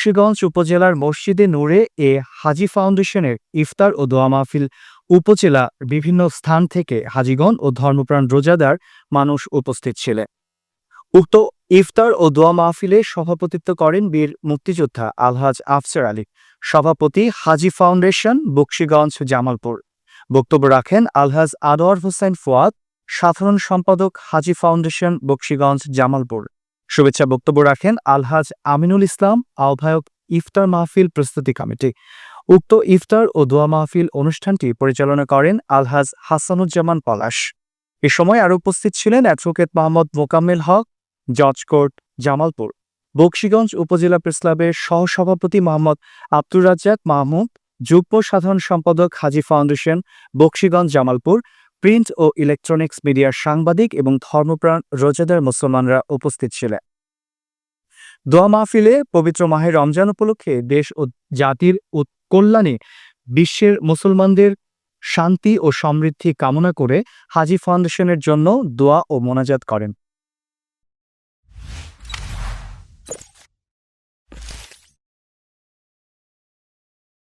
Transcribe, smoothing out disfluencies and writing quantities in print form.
বকশীগঞ্জ উপজেলার মসজিদে নূরে এ হাজী ফাউন্ডেশনের ইফতার ও দোয়া মাহফিল উপজেলার বিভিন্ন স্থান থেকে হাজীগণ ও ধর্মপ্রাণ রোজাদার মানুষ উপস্থিত ছিলেন। উক্ত ইফতার ও দোয়া মাহফিলে সভাপতিত্ব করেন বীর মুক্তিযোদ্ধা আলহাজ আফসার আলী, সভাপতি হাজী ফাউন্ডেশন বকশীগঞ্জ জামালপুর। বক্তব্য রাখেন আলহাজ আনোয়ার হোসেন ফুয়াদ, সাধারণ সম্পাদক হাজী ফাউন্ডেশন বকশীগঞ্জ জামালপুর। শুভেচ্ছা বক্তব্য রাখেন আলহাজ আমিনুল ইসলাম, আহ্বায়ক ইফতার মাহফিল প্রস্তুতি কমিটি। উক্ত ইফতার ও দোয়া মাহফিল অনুষ্ঠানটি পরিচালনা করেন আলহাজ হাসানুজ্জামান পলাশ। এ সময় আরও উপস্থিত ছিলেন অ্যাডভোকেট মোহাম্মদ মোকাম্মেল হক, জজ কোর্ট জামালপুর, বকশীগঞ্জ উপজেলা প্রেসক্লাবের সহসভাপতি মোহাম্মদ আব্দুর রাজ্জাক মাহমুদ, যুগ্ম সাধারণ সম্পাদক হাজী ফাউন্ডেশন বকশীগঞ্জ জামালপুর, প্রিন্ট ও ইলেকট্রনিক্স মিডিয়ার সাংবাদিক এবং ধর্মপ্রাণ রোজাদার মুসলমানরা উপস্থিত ছিলেন। দোয়া মাহফিলে পবিত্র মাহে রমজান উপলক্ষে দেশ ও জাতির কল্যাণে বিশ্বের মুসলমানদের শান্তি ও সমৃদ্ধি কামনা করে হাজী ফাউন্ডেশনের জন্য দোয়া ও মোনাজাত করেন।